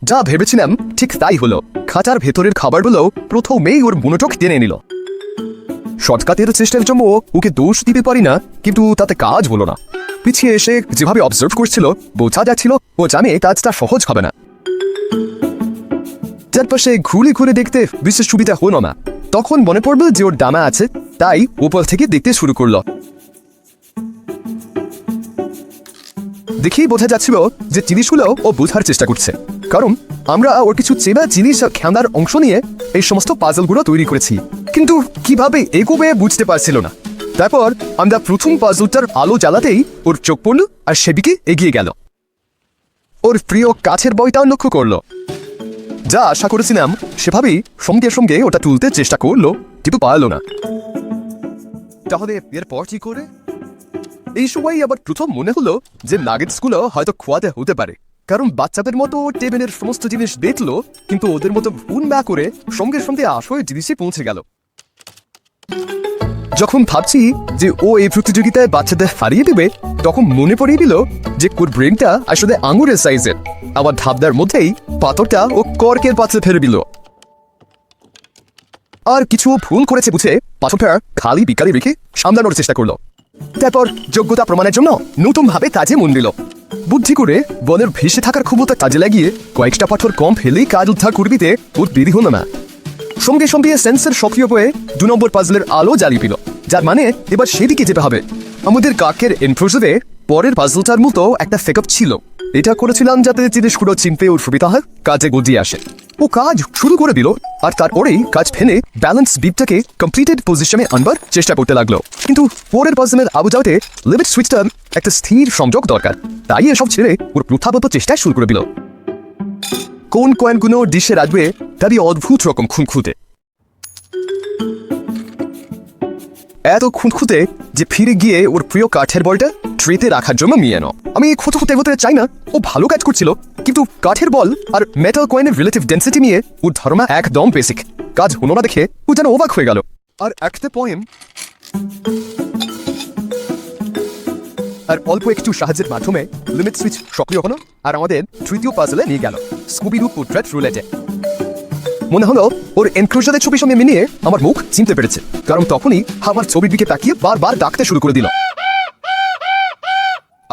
যা ভেবেছিলাম ঠিক তাই হলো। খাঁচার ভেতরের খাবারগুলো প্রথমেই ওর মনোযোগ টেনে নিল। শর্টকাটের চেষ্টার জন্য ওকে দোষ দিতে পারি না, কিন্তু তাতে কাজ হলো না। পিছিয়ে এসে যেভাবে অবজার্ভ করছিল বোঝা যাচ্ছিল ও জানে কাজটা সহজ হবে না। চারপাশে ঘুরে ঘুরে দেখতে বিশেষ সুবিধা হলো না। তখন মনে পড়ল যে ওর ডানা আছে, তাই উপর থেকে দেখতে শুরু করলো। দেখেই বোঝা যাচ্ছিল যে জিনিসগুলো ও বোঝার চেষ্টা করছে, কারণ আমরা ওর কিছু চেনা জিনিস খেলনার অংশ নিয়ে এই সমস্ত পাজলগুলো তৈরি করেছি, কিন্তু কিভাবে এগোবে বুঝতে পারছিল না। তারপর আমরা প্রথম পাজলটার আলো জ্বালাতেই ওর চোখ পড়ল আর সেদিকে এগিয়ে গেল। ওর প্রিয় কাছের বইটাও লক্ষ্য করলো। যা আশা করেছিলাম সেভাবেই সঙ্গে সঙ্গে ওটা তুলতে চেষ্টা করলো, কিন্তু পারল না। তাহলে এরপর কি করে? এই সময় আবার প্রথম মনে হলো যে নাগেটসগুলো হয়তো খোয়াতে হতে পারে, কারণ বাচ্চাদের মতো টেবিলের সমস্ত জিনিস দেখলো, কিন্তু ওদের মতো ভুল না করে সঙ্গে সঙ্গে আসল জিনিসে পৌঁছে গেল। যখন ভাবছি যে ও এই প্রতিযোগিতায় বাচ্চাদের হারিয়ে দেবে, তখন মনে পড়িয়ে দিল যে ওর ব্রেনটা আসলে আঙুরের সাইজের। আবার ধাবদার মধ্যেই পাথরটা ও কর্কের পাত্রে ফেলে দিল। আর কিছু ভুল করেছে বুঝে পাথরটা খালি বিকালে রেখে সামলানোর চেষ্টা করলো। তারপর যোগ্যতা প্রমাণের জন্য নতুনভাবে কাজে মন দিল। বুদ্ধি করে বনের ভেসে থাকার ক্ষমতা কাজে লাগিয়ে কয়েকটা পাথর কম ফেলেই কাজ উদ্ধার করবি তে ওর দেরি হলো না। সঙ্গে সঙ্গে সেন্সর সক্রিয় হয়ে 2 নম্বর পাজলের আলো জ্বালিয়ে দিল, যার মানে এবার সেদিকে যেতে হবে। আমাদের কাকের এনফ্রোজে পরের পাজলটার মতো একটা ফেকআপ ছিল। এটা করেছিলাম যাতে জিনিসগুলো চিনতে ওর সুবিধা হয়, কাজে গজিয়ে আসে। ও কাজ শুরু করে দিল, আর তারপরেই কাজ ফেলে ব্যালেন্স বিটটাকে কমপ্লিটেড পজিশনে আনবার চেষ্টা করতে লাগলো। কিন্তু পরের পাজলের আবুজাওতে লিমিট সুইচটার একটা স্থির সংযোগ দরকার, তাই এসব ছেড়ে ওর প্রথাগত চেষ্টা শুরু করে দিল। কোন কয়েনগুলো ডিশে রাখবে তারই অদ্ভুত রকম খুঁতখুঁতে। এত খুঁতখুঁতে যে ফিরে গিয়ে ওর প্রিয় কাঠের বলটা ট্রেতে রাখার জন্য নিয়ে এনো। আমি খুঁতখুঁতে এগোতে চাই না, ও ভালো কাজ করছিল, কিন্তু কাঠের বল আর মেটাল কয়েনের রিলেটিভ ডেন্সিটি নিয়ে ওর ধারণা একদম বেসিক। কাজ হলো না দেখে ও যেন অবাক হয়ে গেল। আর একটা পয়েন্ট আর অল্প একটু সাহায্যের মাধ্যমে লিমিট সুইচ সক্রিয় হলো আর আমাদের তৃতীয় পাজলে নিয়ে গেল, স্কুবিডু পোর্ট্রেট রুলেটে। মনে হলো ওর এনক্লোজারের ছবির সঙ্গে মিলিয়ে আমার মুখ চিনতে পেরেছে, কারণ তখনই আমার ছবির দিকে তাকিয়ে বারবার ডাকতে শুরু করে দিল।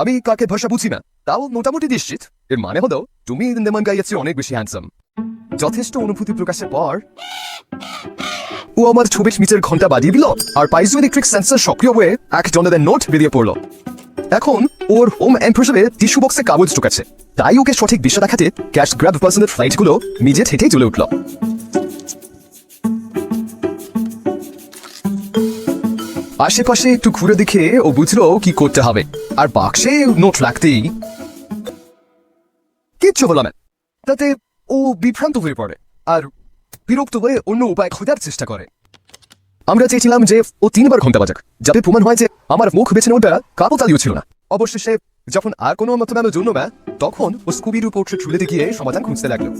আমি কাকের ভাষা বুঝি না, তাও মোটামুটি নিশ্চিত এর মানে হলো তুমি নেমান গাইয়ের চেয়ে অনেক বেশি হ্যান্ডসাম। যথেষ্ট অনুভূতি প্রকাশের পর ও আমার ছবির নিচের ঘন্টা বাজিয়ে দিল আর পাইজোইলেকট্রিক সেন্সর সক্রিয় হয়ে $1 নোট বেরিয়ে পড়লো। এখন ওর হোম এনক্লোজারে টিস্যু বক্সে কাগজ ঢুকাচ্ছে, তাই ওকে সঠিক দিশা দেখাতে ক্যাশ গ্র্যাব পার্সনের ফ্লাইটগুলো নিজে থেকেই চলে উঠল। আশেপাশে একটু ঘুরে দেখে ও বুঝলো কি করতে হবে, আর বাক্সে নোট রাখতেই কিচ্ছু হলো না। তাতে ও বিভ্রান্ত হয়ে পড়ে আর বিরক্ত হয়ে অন্য উপায় খোঁজার চেষ্টা করে। আমরা চেয়েছিলাম যে ও 3বার ঘন্টা বাজাক, যাতে প্রমাণ হয় যে আমার মুখ বেছে নেওয়াটা কাকতালীয় ছিল না। অবশেষে যখন আর কোনো মতবাদ জন্য না, তখন ও স্কুবিডু পোর্ট্রেট রুলেটে গিয়ে সমাধান খুঁজতে লাগলো।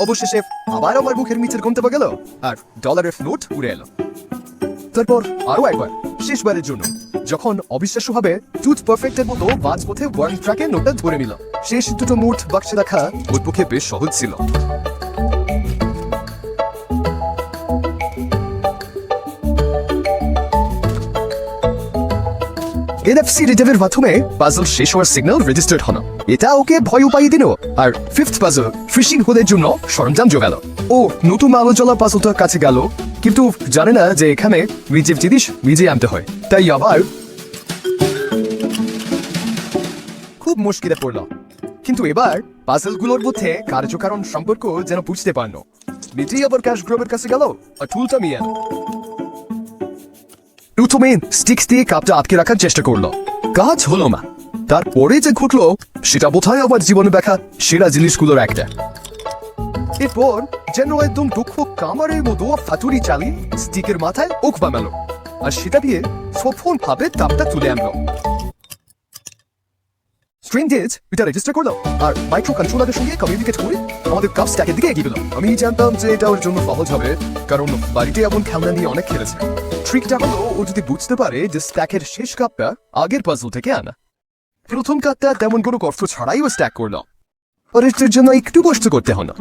অবশেষে আবার আমার মুখের নিচের ঘন্টা গেল আর ডলারের নোট উড়ে এলো। তারপর আরো একবার, শেষবারের জন্য, যখন অবিশ্বাস্যভাবে টুথ পারফেক্টের মতো বাজপথে ওয়ান ট্র্যাকে নোটটা ধরে নিল। শেষ দুটো নোট বাক্সে রাখা ওর পক্ষে বেশ সহজ ছিল। এনএফসি রিডারের মাধ্যমে পাজল শেষ হওয়ার সিগন্যাল রেজিস্টার্ড হলো। এটা ওকে ভয় উপায় দিল আর ফিফথ পাজল ফিশিং হোলের জন্য সরঞ্জাম জোগালো। ও নতুন আলো জ্বলা পাজলটার কাছে গেল, কিন্তু জানে না যে এখানে নিজের জিনিস নিজে আনতে হয়, তাই আবার খুব মুশকিলে পড়ল। কিন্তু এবার পাজলগুলোর মধ্যে কার্যকারণ সম্পর্ক যেন বুঝতে পারলো। নিজেই আবার ক্যাশ গ্রবের কাছে গেল আর টুলটা নিয়ে এলো। প্রথমে স্টিক্স দিয়ে কাপটা আটকে রাখার চেষ্টা করলো, কাজ হলো না। তারপরে যে ঘটলো সেটা বোধহয় আমার জীবনে দেখা সেরা জিনিসগুলোর একটা। এরপর যেন একদম দুঃখ কামারের মতো ফাতুরি চালিয়ে স্টিকের মাথায় ওক বানালো আর সেটা দিয়ে সফল ভাবে তাপটা তুলে আনলো। স্ট্রেন গেজ এটা রেজিস্টার করলো আর মাইক্রো কন্ট্রোলারের সঙ্গে কমিউনিকেট করে আমাদের কাপ স্ট্যাকের দিকে এগিয়ে গেল। আমি জানতাম যে এটা ওর জন্য সহজ হবে, কারণ বাড়িতে এমন খেলনা নিয়ে অনেক খেলেছে। ট্রিকটা হলো ও যদি বুঝতে পারে যে স্ট্যাকের শেষ কাপটা আগের পাজল থেকে আনা। প্রথম কাপটা তেমন কোনো কষ্ট ছাড়াই ও স্ট্যাক করলো। অরেস্টের জন্য একটু কষ্ট করতে হলো,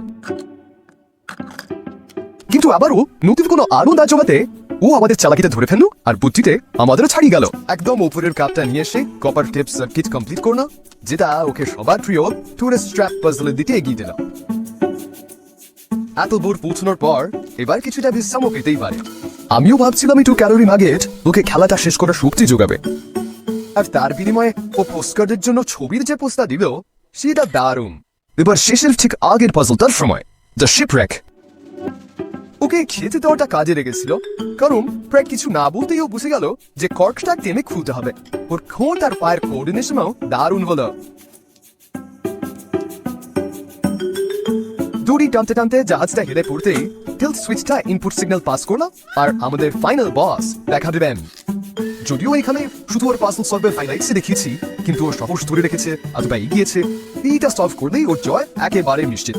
কিন্তু আবারও নতুন কোনো আলো না জমাতে ও আমাদের চালাকিটা ধরে ফেললো আর বুদ্ধিতে আমাদেরও ছাড়িয়ে গেল। একদম উপরের কাপটা নিয়ে এসে কপার টেপ সার্কিট কমপ্লিট করলো, যেটা ওকে সবার প্রিয় টুরিস্ট ট্র্যাপ পাজলের দিকে এগিয়ে দিল। এত দূর পৌঁছানোর পর এবার কিছুটা বিশ্রামও পেতেই পারে। আমিও ভাবছিলাম একটু ক্যালোরি নাগেট ওকে খেলাটা শেষ করার শক্তি যোগাবে, আর তার বিনিময়ে ও পোস্টকার্ডের জন্য ছবির যে পোস্টটা দিল সেটা দারুণ। এবার শেষের ঠিক আগের পাজলটার সময়, দ্য শিপরেক। ওকে খেতে দেওয়াটা কাজে লেগেছিল, কারণ প্রায় কিছু না বলতেই ও বুঝে গেল যে কর্কটা টেনে খুলতে হবে। ওর ঠোঁট আর পায়ের কোঅর্ডিনেশনও দারুণ হলো। দড়ি টানতে টানতে জাহাজটা হেলে পড়তেই টিল্ট সুইচটা ইনপুট সিগন্যাল পাস করলো, আর আমাদের ফাইনাল বস দেখা দেবেন। যদিও এখানে শুধু ওর পাজল সলভের হাইলাইটস দেখিয়েছি, কিন্তু ওর সাহস ধরে রেখেছে, অথবা এগিয়েছে। এইটা সলভ করলেই ওর জয় একেবারে নিশ্চিত।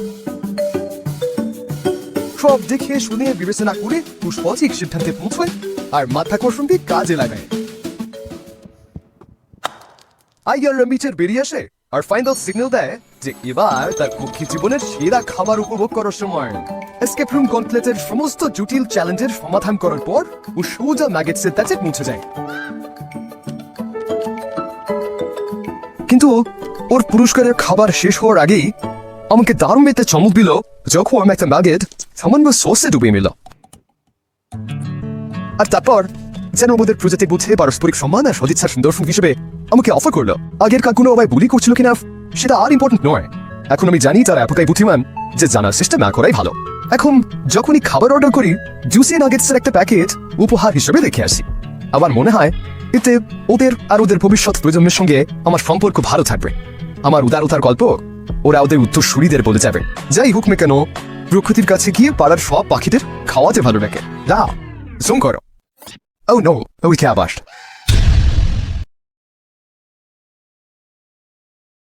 সব দেখে শুনে বিবেচনা করে ও সঠিক সিদ্ধান্তে পৌঁছয় আর মাধ্যাকর্ষণ দিয়ে কাজে লাগায়। আইয়ার মিটার বেরিয়ে আসে আর ফাইনাল সিগন্যাল দেয় যে এবার তার পক্ষী জীবনের সেরা খাবার উপভোগ করার সময়। এসকেপ রুম কমপ্লিটের সমস্ত জটিল চ্যালেঞ্জের সমাধান করার পর ও সোজা ম্যাগেটসের কাছে পৌঁছে যায়। কিন্তু ওর পুরস্কারের খাবার শেষ হওয়ার আগেই আমাকে দারুণ একটা চমক দিল, যখন একটা ম্যাগেট সামান্য সসে ডুবে নিল। আর তারপর যেন আমাদের প্রজাতি বুঝে পারস্পরিক সম্মান আর সদিচ্ছার সুন্দর্শন হিসেবে আমাকে অফার করলো। আগের কাকগুলো আমায় বুলি করছিল কিনা সেটা আর ইম্পর্টেন্ট নয়, এখন আমি জানি তারা এতটাই বুদ্ধিমান যে জানার চেষ্টা না করাই ভালো। এখন যখনই খাবার অর্ডার করি জুসি নাগেটসের একটা প্যাকেট উপহার হিসেবে রেখে আসি। আমার মনে হয় এতে ওদের আর ওদের ভবিষ্যৎ প্রজন্মের সঙ্গে আমার সম্পর্ক ভালো থাকবে। আমার উদারতার গল্প ওরা ওদের উত্তরসূরিদের বলে যাবে। যাই হোক না কেন, প্রকৃতির কাছে গিয়ে পাড়ার সব পাখিদের খাওয়াতে ভালো লাগে। না জুম করো। ও নো, ওই কে আবার